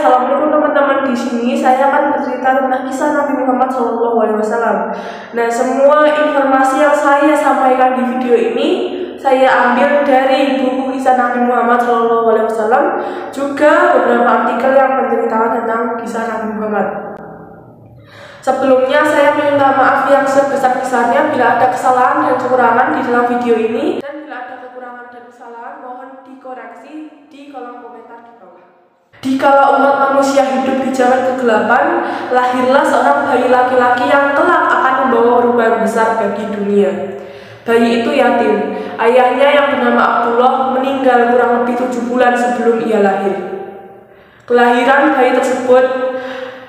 Assalamualaikum teman-teman. Di sini saya akan bercerita tentang kisah Nabi Muhammad SAW. Nah, semua informasi yang saya sampaikan di video ini saya ambil dari buku kisah Nabi Muhammad SAW, juga beberapa artikel yang menceritakan tentang kisah Nabi Muhammad. Sebelumnya saya minta maaf yang sebesar-besarnya bila ada kesalahan dan kekurangan di dalam video ini, dan bila ada kekurangan dan kesalahan mohon dikoreksi di kolom komentar di bawah. Dikala umat manusia hidup di zaman kegelapan, lahirlah seorang bayi laki-laki yang kelak akan membawa perubahan besar bagi dunia. Bayi itu yatim. Ayahnya yang bernama Abdullah meninggal kurang lebih 7 bulan sebelum ia lahir. Kelahiran bayi tersebut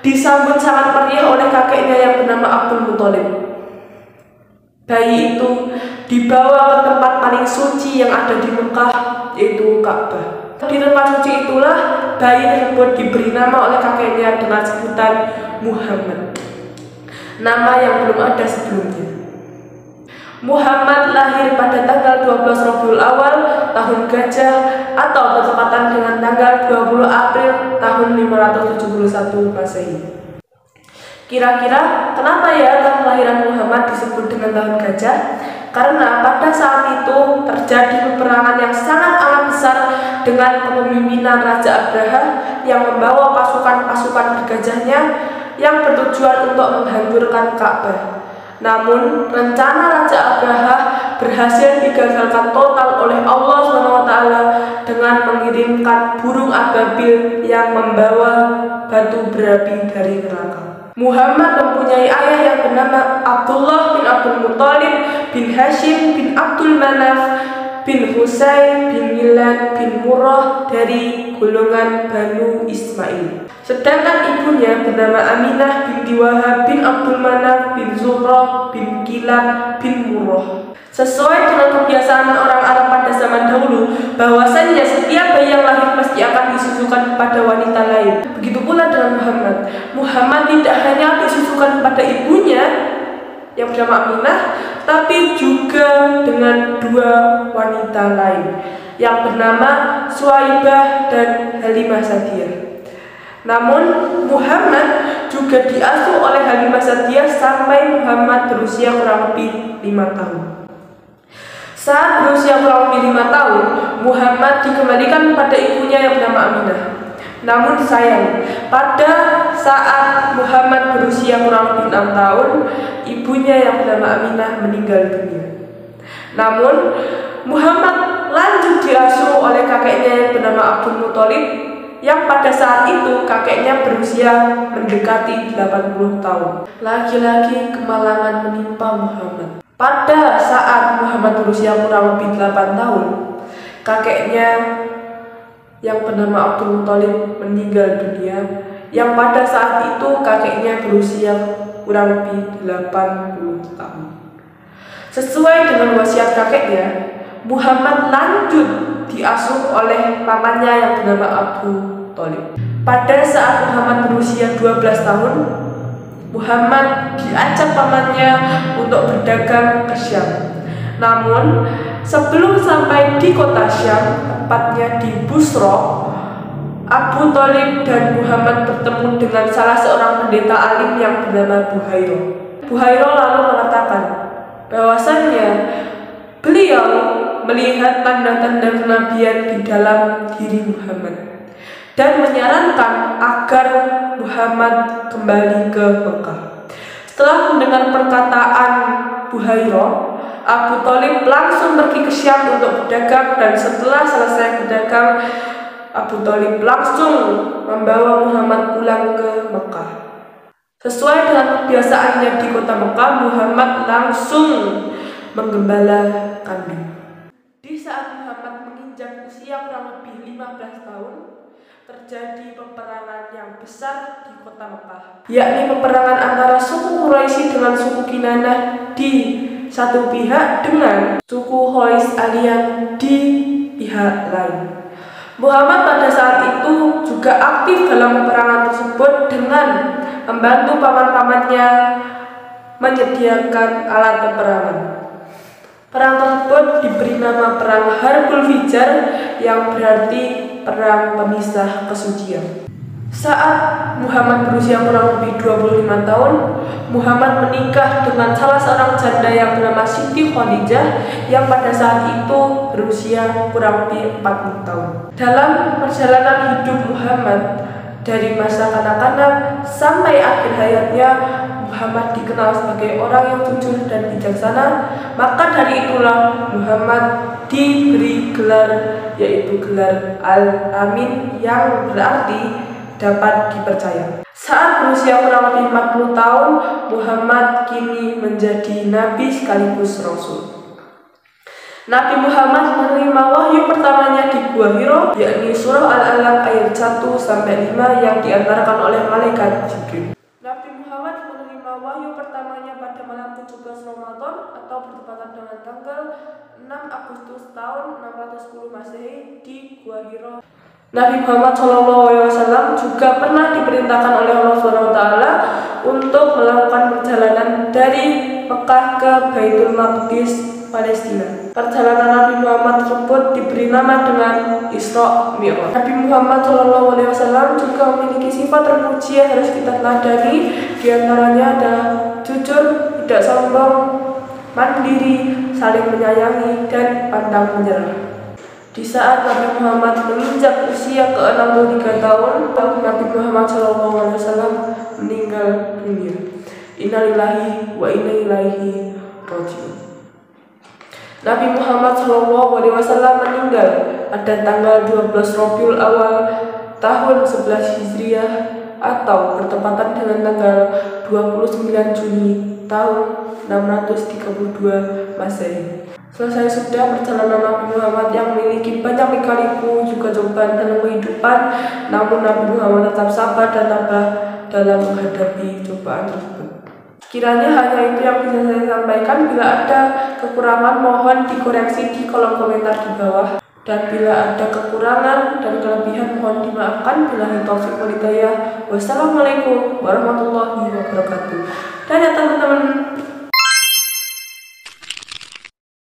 disambut sangat meriah oleh kakeknya yang bernama Abdul Muthalib. Bayi itu dibawa ke tempat paling suci yang ada di Mekah, yaitu Ka'bah. Di tempat suci itulah bayi tersebut diberi nama oleh kakeknya dengan sebutan Muhammad, nama yang belum ada sebelumnya. Muhammad lahir pada tanggal 12 Rabiul Awal tahun Gajah atau bertepatan dengan tanggal 20 April tahun 571 Masehi. Kira-kira kenapa ya tahun kelahiran Muhammad disebut dengan tahun Gajah? Karena pada saat itu terjadi peperangan yang sangat amat besar dengan kepemimpinan Raja Abraha yang membawa pasukan-pasukan bergajahnya yang bertujuan untuk menghancurkan Ka'bah. Namun rencana Raja Abraha berhasil digagalkan total oleh Allah SWT dengan mengirimkan burung ababil yang membawa batu berapi dari neraka. Muhammad mempunyai ayah yang bernama Abdullah bin Abdul Muthalib bin Hashim bin Abdul Manaf bin Husain bin Milad bin Murrah dari golongan Banu Ismail. Sedangkan ibunya bernama Aminah binti Wahab bin Abdul Manaf bin Zuhrah bin Kilab bin Murrah. Sesuai dengan kebiasaan orang Arab pada zaman dahulu, bahwasannya setiap bayi yang lahir pasti akan disusukan kepada wanita lain. Begitu pula dengan Muhammad. Muhammad tidak hanya disusukan kepada ibunya yang bernama Aminah, tapi juga dengan 2 wanita lain yang bernama Suwaibah dan Halimah Sa'diyah. Namun Muhammad juga diasuh oleh Halimah Sa'diyah sampai Muhammad berusia kurang lebih 5 tahun. Saat berusia kurang lebih 5 tahun, Muhammad dikembalikan pada ibunya yang bernama Aminah. Namun sayang, pada saat Muhammad berusia kurang lebih 6 tahun, ibunya yang bernama Aminah meninggal dunia. Namun Muhammad lanjut diasuh oleh kakeknya yang bernama Abdul Muthalib, yang pada saat itu kakeknya berusia mendekati 80 tahun. Lagi-lagi kemalangan menimpa Muhammad. Pada saat Muhammad berusia kurang lebih 8 tahun, kakeknya yang bernama Abdul Muthalib meninggal dunia, yang pada saat itu kakeknya berusia kurang lebih 80 tahun. Sesuai dengan wasiat kakeknya, Muhammad lanjut diasuh oleh pamannya yang bernama Abu Thalib. Pada saat Muhammad berusia 12 tahun, Muhammad diajak pamannya untuk berdagang ke Syam. Namun sebelum sampai di kota Syam, tepatnya di Busra, Abu Thalib dan Muhammad bertemu dengan salah seorang pendeta alim yang bernama Buhairah. Buhairah lalu mengatakan bahwasannya beliau melihat tanda-tanda kenabian di dalam diri Muhammad dan menyarankan agar Muhammad kembali ke Mekah. Setelah mendengar perkataan Buhairah, Abu Thalib langsung pergi ke Syam untuk berdagang, dan setelah selesai berdagang, Abu Thalib langsung membawa Muhammad pulang ke Mekah. Sesuai dengan kebiasaannya di kota Mekah, Muhammad langsung menggembala kambing. Di saat Muhammad menginjak usia kurang lebih 15 tahun, terjadi peperangan yang besar di kota Mekah, yakni peperangan antara suku Quraisy dengan suku Kinanah di satu pihak dengan suku Khawis Alian di pihak lain. Muhammad pada saat itu juga aktif dalam peperangan tersebut dengan membantu paman-pamannya menyediakan alat peperangan. Perang tersebut diberi nama Perang Harbul Fijar, yang berarti perang pemisah kesucian. Saat Muhammad berusia kurang lebih 25 tahun, Muhammad menikah dengan salah seorang janda yang bernama Siti Khadijah yang pada saat itu berusia kurang lebih 40 tahun. Dalam perjalanan hidup Muhammad dari masa kanak-kanak sampai akhir hayatnya, Muhammad dikenal sebagai orang yang jujur dan bijaksana. Maka dari itulah Muhammad diberi gelar, yaitu gelar Al-Amin, yang berarti dapat dipercaya. Saat berusia kurang lebih 40 tahun, Muhammad kini menjadi nabi sekaligus rasul. Nabi Muhammad menerima wahyu pertamanya di Gua Hiro, yakni surah Al-Alaq ayat 1-5 yang diantarkan oleh malaikat Jibril. Nabi Muhammad menerima wahyu pertamanya pada malam 17 Ramadan atau bertepatan dengan tanggal 6 Agustus tahun 610 Masehi di Gua Hiro. Nabi Muhammad SAW juga pernah diperintahkan oleh Allah SWT untuk melakukan perjalanan dari Mekah ke Baitul Maqdis, Palestina. Perjalanan Nabi Muhammad tersebut diberi nama dengan Isra Mi'raj. Nabi Muhammad SAW juga memiliki sifat terpuji yang harus kita teladani. Di antaranya ada jujur, tidak sombong, mandiri, saling menyayangi, dan pantang menyerah. Di saat Nabi Muhammad menginjak usia ke-63 tahun, Nabi Muhammad SAW meninggal dunia. Innalillahi wa inna ilaihi raji'un. Nabi Muhammad SAW meninggal pada tanggal 12 Rabiul Awal tahun 11 Hijriah atau bertepatan dengan tanggal 29 Juni tahun 632 Masehi. Selesai sudah perjalanan Nabi Muhammad yang memiliki banyak lika-liku juga cobaan dalam kehidupan, namun Nabi Muhammad tetap sabar dan tabah dalam menghadapi cobaan tersebut. Kiranya hanya itu yang bisa saya sampaikan. Bila ada kekurangan mohon dikoreksi di kolom komentar di bawah, dan bila ada kekurangan dan kelebihan mohon dimaafkan. Billahi taufiq wal hidayah. Wassalamualaikum warahmatullahi wabarakatuh. Dan ya teman-teman,